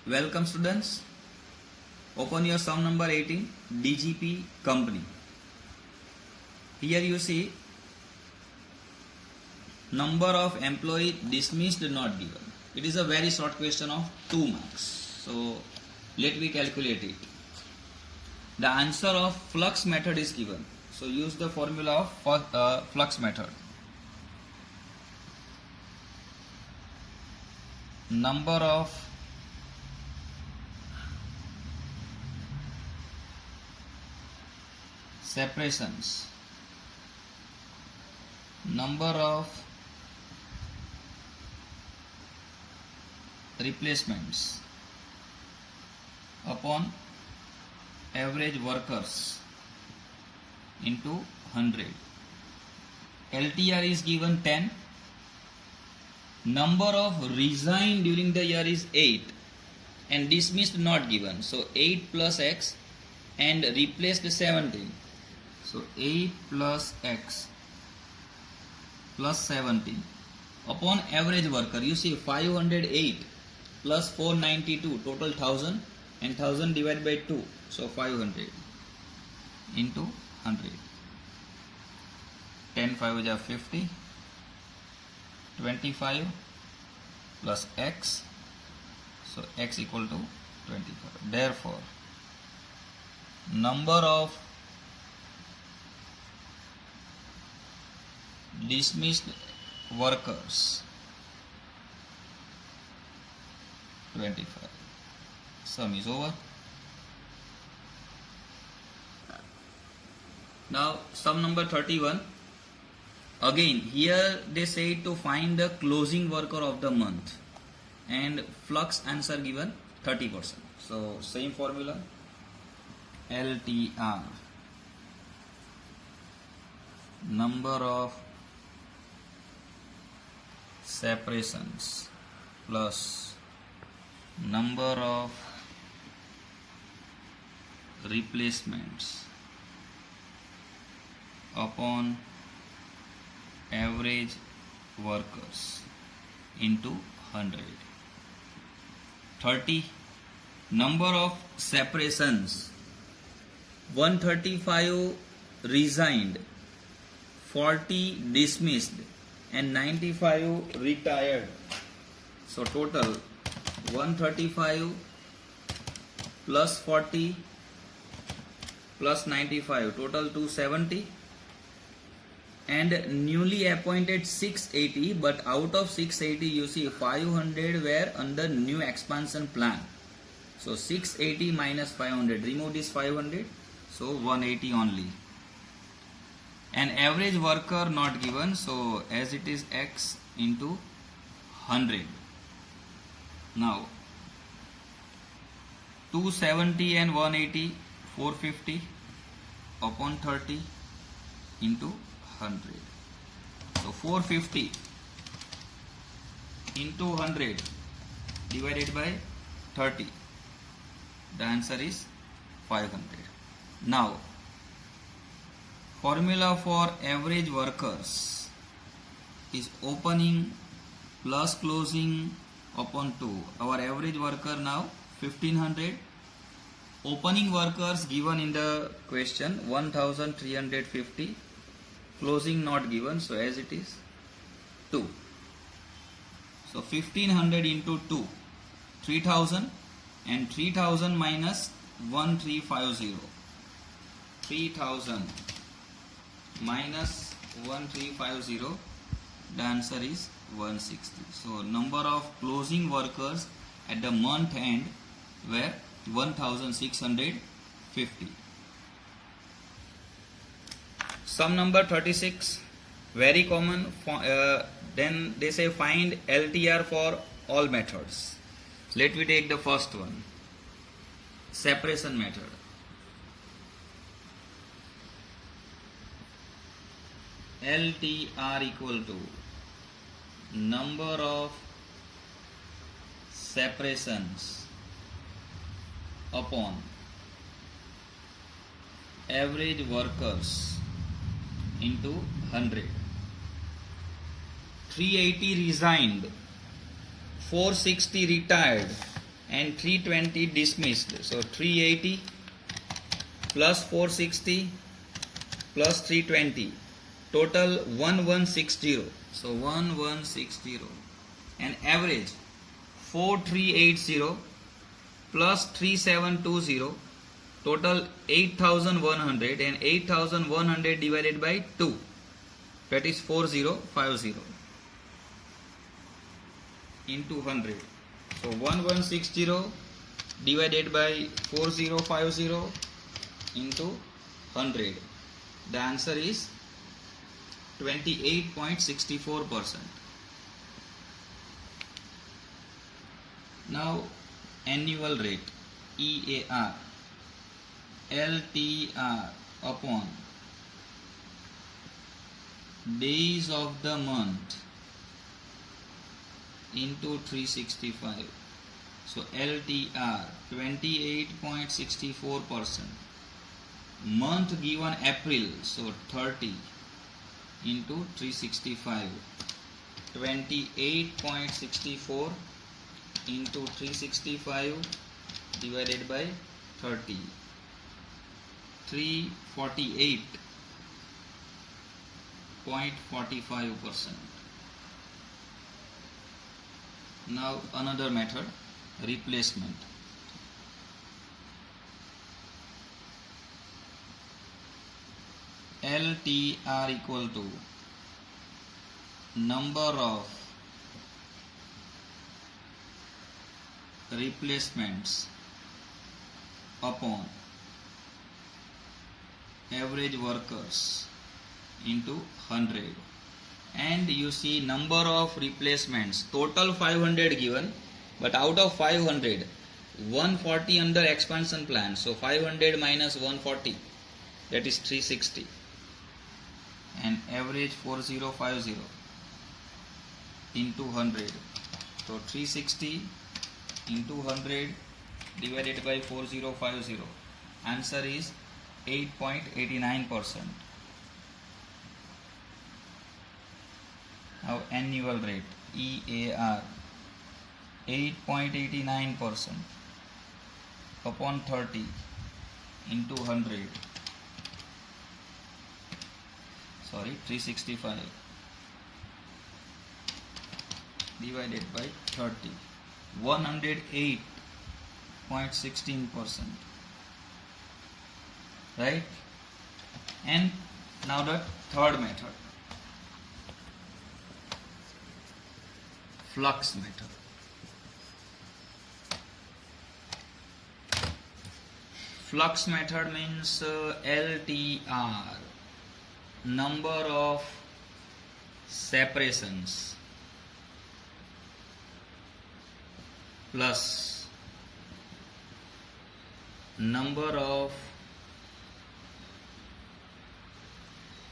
Welcome students. Open your sum number 18, DGP company. Here you see number of employee dismissed not given. It is a very short question of 2 marks. So let me calculate it. The answer of flux method is given. So use the formula of flux method. Number of separations, number of replacements upon average workers into 100. LTR is given 10. Number of resigned during the year is 8 and dismissed not given. So 8 plus X and replaced 17. So 8 plus X plus 17 upon average worker. You see 508 plus 492 total 1000 and 1000 divided by 2. So 500 into 100. 10 5 is 50. 25 plus X. So X equal to 25. Therefore, number of dismissed workers 25. Sum is over. Now sum number 31. Again here they say to find the closing worker of the month and flux answer given 30%. So same formula, LTR, number of separations plus number of replacements upon average workers into 100. 30. Number of separations, 135 resigned, 40 dismissed and 95 retired. So total 135 plus 40 plus 95 total 270 and newly appointed 680, but out of 680 you see 500 were under new expansion plan. So 680 minus 500, remove this 500, so 180 only. And average worker not given, so as it is X into 100. Now 270 and 180, 450 upon 30 into 100. So 450 into 100 divided by 30. The answer is 500. Now formula for average workers is opening plus closing upon 2. Our average worker now 1500. Opening workers given in the question 1350. Closing not given, so as it is 2. So 1500 into 2, 3000 and 3000 minus 1350. 3000 minus 1350, the answer is 160. So number of closing workers at the month end were 1650. Sum number 36, very common. Then they say find LTR for all methods. Let me take the first one, separation method. LTR equal to number of separations upon average workers into 100. 380 resigned, 460 retired and 320 dismissed. So 380 plus 460 plus 320, total 1160. So 1160, and average 4380 plus 3720, total 8100, and 8100 divided by 2, that is 4050 into 100. So 1160 divided by 4050 into 100. The answer is 28.64%. Now annual rate EAR, LTR upon days of the month into 365. So LTR 28.64%. Month given April, so 30 into 365. 28.64 into 365 divided by 30. 348.45%. Now another method, replacement. LTR equal to number of replacements upon average workers into 100. And you see number of replacements, total 500 given, but out of 500 140 under expansion plan, so 500 minus 140, that is 360, and average 4050 into 100, so 360 into 100 divided by 4050, answer is 8.89%. Now annual rate EAR 8.89% upon 30 into 100, 365 divided by 30, 108.16%, right? And now the third method, flux method. Flux method means LTR, number of separations plus number of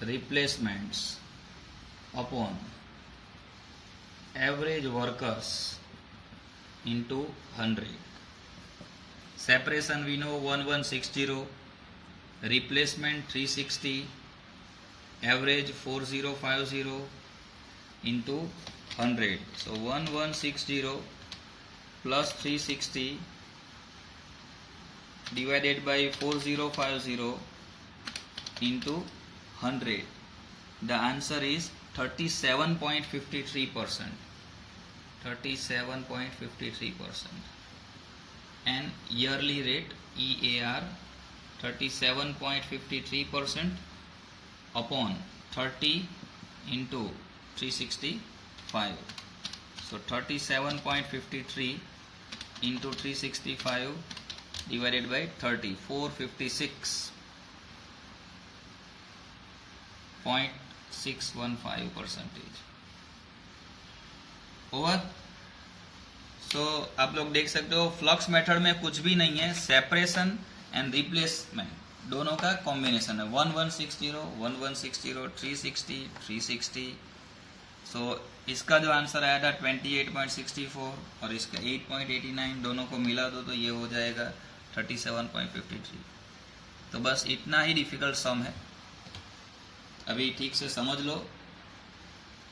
replacements upon average workers into 100. Separation we know 1160, replacement 360, average 4050 into 100. So 1160 plus 360 divided by 4050 into 100. The answer is 37.53%. 37.53%. And yearly rate EAR 37.53% upon 30 into 365. So 37.53 into 365 divided by 30, 456.615%. Over. सो आप लोग देख सकते हो flux method में कुछ भी नहीं है, सेपरेशन एंड रिप्लेसमेंट दोनों का कॉम्बिनेशन है। 1160, 1160, 360, 360। सो इसका जो आंसर आया था 28.64 और इसका 8.89, दोनों को मिला दो तो ये हो जाएगा 37.53। तो बस इतना ही डिफिकल्ट सम है, अभी ठीक से समझ लो,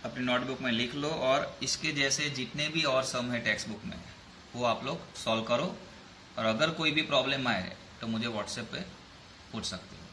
अपनी नोटबुक में लिख लो, और इसके जैसे जितने भी और सम है टेक्स्ट बुक में वो आप लोग सॉल्व करो, और अगर कोई भी प्रॉब्लम आए तो मुझे व्हाट्सएप पे पूछ सकते हो।